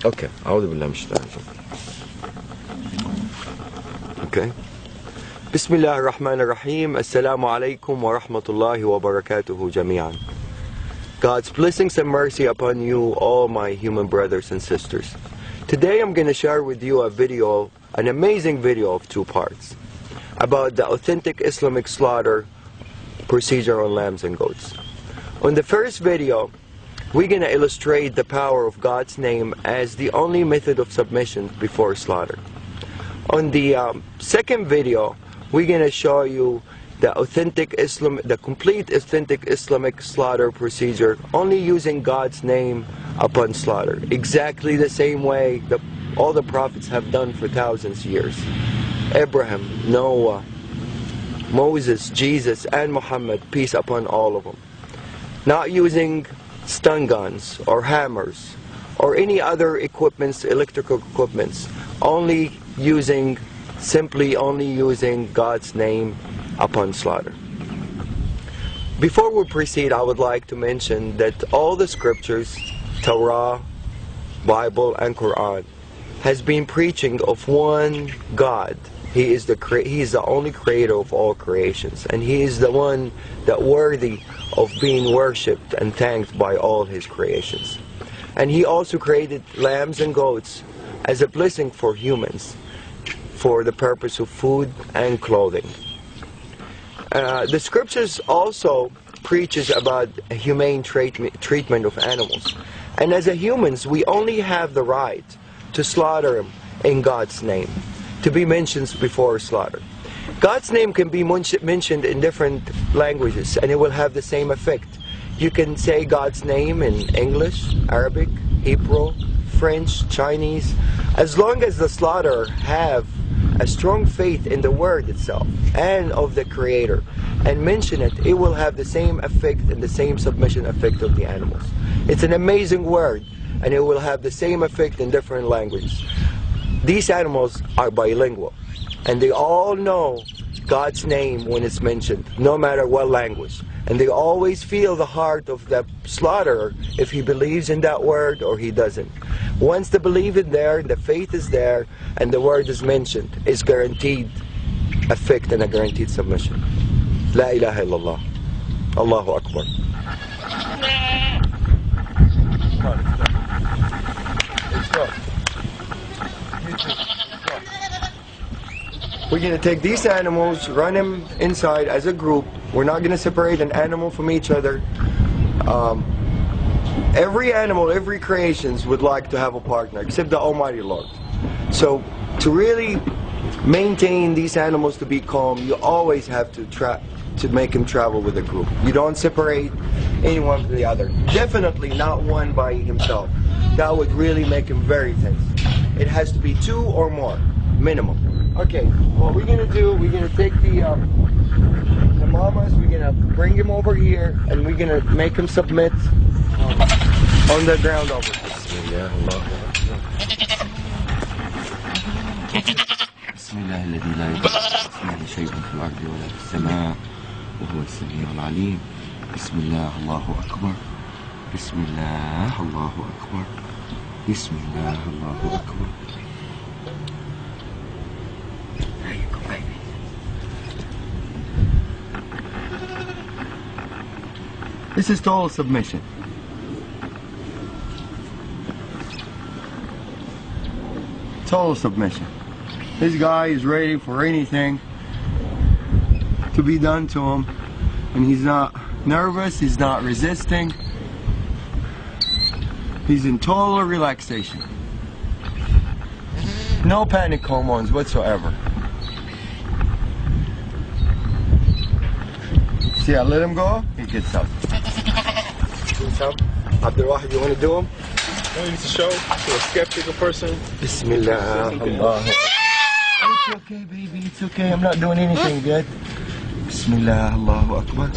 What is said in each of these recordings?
Okay. أعوذ بالله من الشيطان الرجيم. Okay. بسم الله الرحمن الرحيم. Assalamu alaikum wa rahmatullahi wa barakatuhu jami'an. God's blessings and mercy upon you, all my human brothers and sisters. Today I'm going to share with you a video, an amazing video of 2 parts, about the authentic Islamic slaughter procedure on lambs and goats. On the first video, we're going to illustrate the power of God's name as the only method of submission before slaughter. On the second video, we're going to show you the complete authentic Islamic slaughter procedure, only using God's name upon slaughter, exactly the same way that all the prophets have done for thousands of years. Abraham, Noah, Moses, Jesus, and Muhammad, peace upon all of them. Not using stun guns or hammers or any other equipments, electrical equipments, simply only using God's name upon slaughter. Before we proceed, I would like to mention that all the scriptures, Torah, Bible, and Quran, has been preaching of one God. He is the only creator of all creations, and He is the one that worthy of being worshipped and thanked by all His creations. And He also created lambs and goats as a blessing for humans, for the purpose of food and clothing. The scriptures also preaches about a humane treatment of animals, and as humans we only have the right to slaughter them in God's name, to be mentioned before slaughter. God's name can be mentioned in different languages and it will have the same effect. You can say God's name in English, Arabic, Hebrew, French, Chinese. As long as the slaughterer have a strong faith in the word itself and of the Creator and mention it, it will have the same effect and the same submission effect of the animals. It's an amazing word and it will have the same effect in different languages. These animals are bilingual and they all know God's name when it's mentioned, no matter what language. And they always feel the heart of the slaughterer if he believes in that word or he doesn't. Once the belief is there, the faith is there, and the word is mentioned, it's guaranteed effect and a guaranteed submission. La ilaha illallah. Allahu Akbar. We're going to take these animals, run them inside as a group. We're not going to separate an animal from each other. Every animal, every creation would like to have a partner, except the Almighty Lord. So to really maintain these animals to be calm, you always have to make them travel with a group. You don't separate anyone from the other. Definitely not one by himself. That would really make him very tense. It has to be 2 or more, minimum. Okay, what we're going to do, we're going to take the mamas, we're going to bring him over here, and we're going to make him submit on the ground over here. بسم الله الذي لا يضر شيء في الأرض ولا في السماء وهو السميع العليم. بسم الله الله أكبر. بسم الله الله أكبر. بسم الله الله أكبر. This is total submission. Total submission. This guy is ready for anything to be done to him, and he's not nervous, he's not resisting. He's in total relaxation. No panic hormones whatsoever. See, I let him go, he gets up. Abdul Wahid, you want to do them? I need to show to a skeptical person. Bismillah. Allah. It's okay, baby. It's okay. I'm not doing anything yet. Bismillah. Allahu Akbar.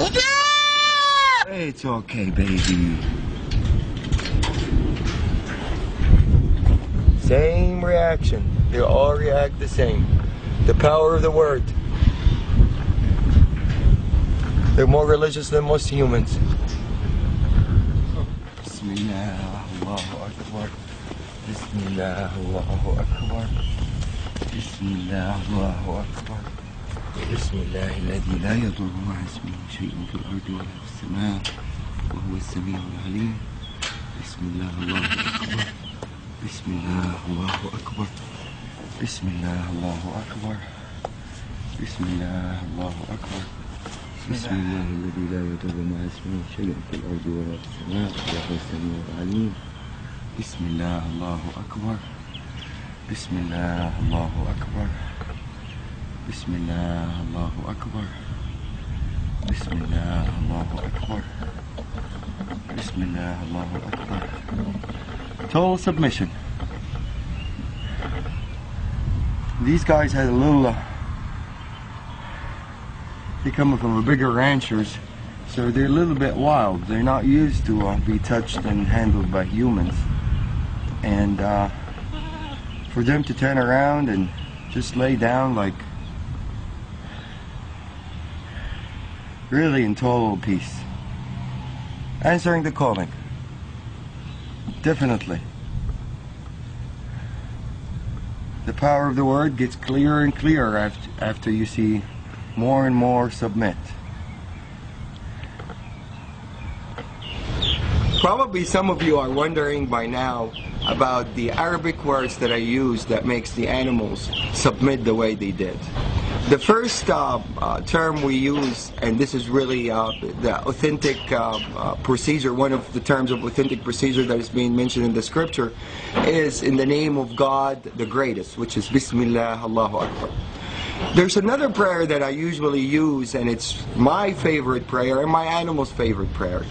It's okay, baby. Same reaction. They all react the same. The power of the word. They're more religious than most humans. Bismillah. Allahu Akbar. Bismillah, Allahu Akbar. Bismillah, Allahu Akbar. Bismillah, الذي لا يضر مع اسمه شيء في الأرض ولا في السماء وهو السميع العليم. Bismillah, Allahu Akbar. Bismillah, Allahu Akbar. Bismillah, Allahu Akbar. Bismillah, Allahu Akbar. Bismillah, الذي لا يضر مع اسمه شيء في الأرض ولا في السماء وهو السميع العليم. Bismillah, Allahu Akbar. Bismillah, Allahu Akbar. Bismillah, Allahu Akbar. Bismillah, Allahu Akbar. Bismillah, Allahu Akbar. Total submission. These guys had a little, they're coming from a bigger ranchers, so they're a little bit wild. They're not used to be touched and handled by humans. And for them to turn around and just lay down like really in total peace, answering the calling, definitely. The power of the word gets clearer and clearer after you see more and more submit. Probably some of you are wondering by now about the Arabic words that I use that makes the animals submit the way they did. The first term we use, and this is really the authentic procedure, one of the terms of authentic procedure that is being mentioned in the scripture, is in the name of God the greatest, which is Bismillah, Allahu Akbar. There's another prayer that I usually use, and it's my favorite prayer and my animal's favorite prayer.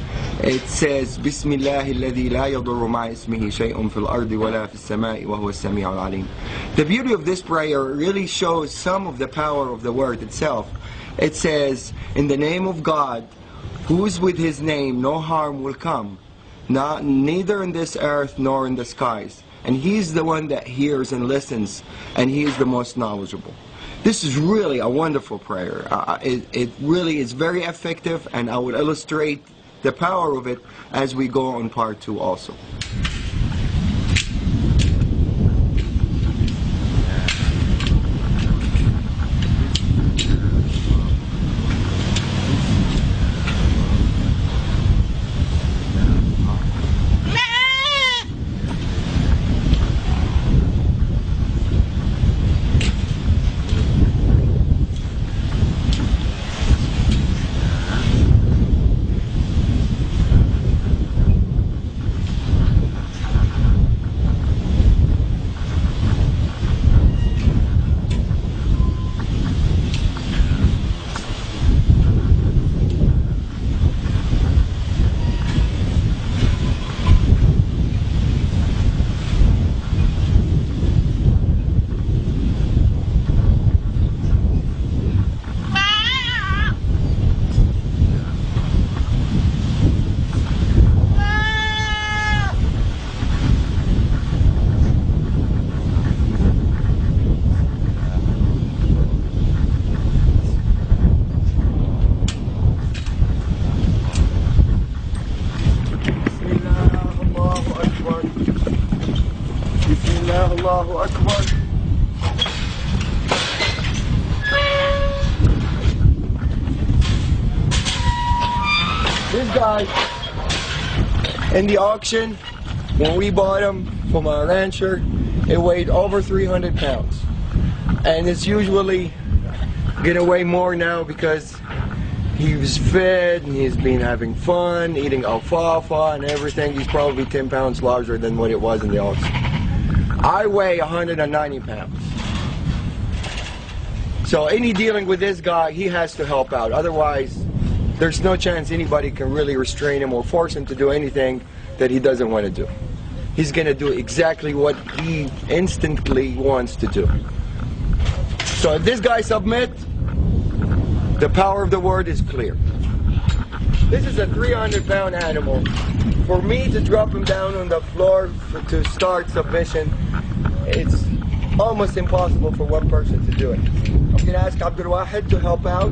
It says, Bismillah alladhi la yadurru ma'a ismihi shay'un fil ardi wala fis sama'i wa huwa as-sami'ul 'alim. The beauty of this prayer really shows some of the power of the word itself. It says, in the name of God, who is with his name, no harm will come, neither in this earth nor in the skies. And he's the one that hears and listens, and he is the most knowledgeable. This is really a wonderful prayer. It really is very effective, and I will illustrate the power of it as we go on part 2 also. Allahu Akbar. This guy, in the auction, when we bought him from a rancher, it weighed over 300 pounds. And it's usually gonna weigh more now because he was fed and he's been having fun, eating alfalfa and everything. He's probably 10 pounds larger than what it was in the auction. I weigh 190 pounds. So any dealing with this guy, he has to help out. Otherwise, there's no chance anybody can really restrain him or force him to do anything that he doesn't want to do. He's going to do exactly what he instantly wants to do. So if this guy submits, the power of the word is clear. This is a 300-pound animal. For me to drop him down on the floor to start submission, it's almost impossible for one person to do it. I'm going to ask Abdul Wahid to help out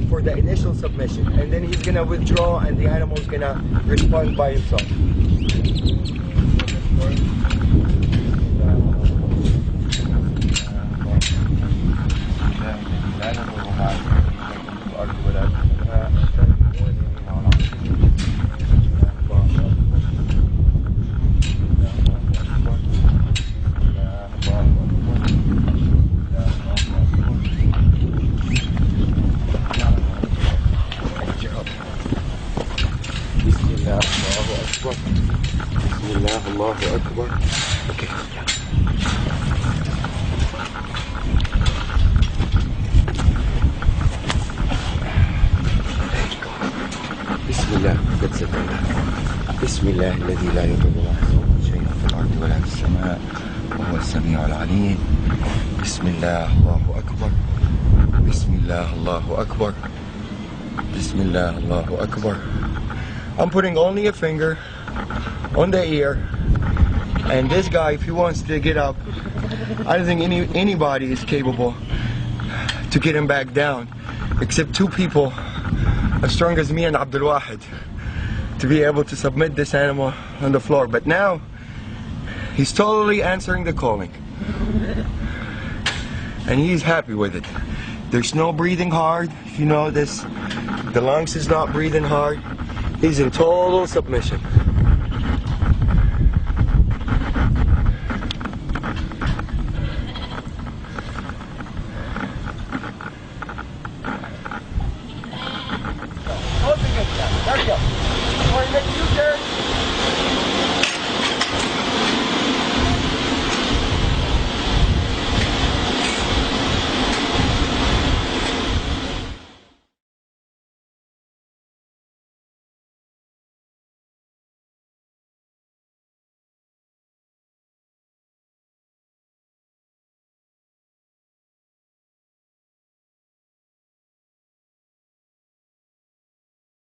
for the initial submission, and then he's going to withdraw and the animal is going to respond by himself. أكبر بسم الله الله أكبر. Okay. بسم الله. That's it. بسم الله الذي لا يضر مع اسمه شيء في الأرض ولا في السماء وهو السميع العليم. بسم الله الله أكبر بسم الله الله أكبر بسم الله الله أكبر. I'm putting only a finger on the ear, and this guy, if he wants to get up, I don't think anybody is capable to get him back down except two people as strong as me and Abdul Wahid to be able to submit this animal on the floor. But now he's totally answering the calling and he's happy with it. There's no breathing hard, if you know this. The lungs is not breathing hard. He's in total submission. There we go. All right, make a U-turn.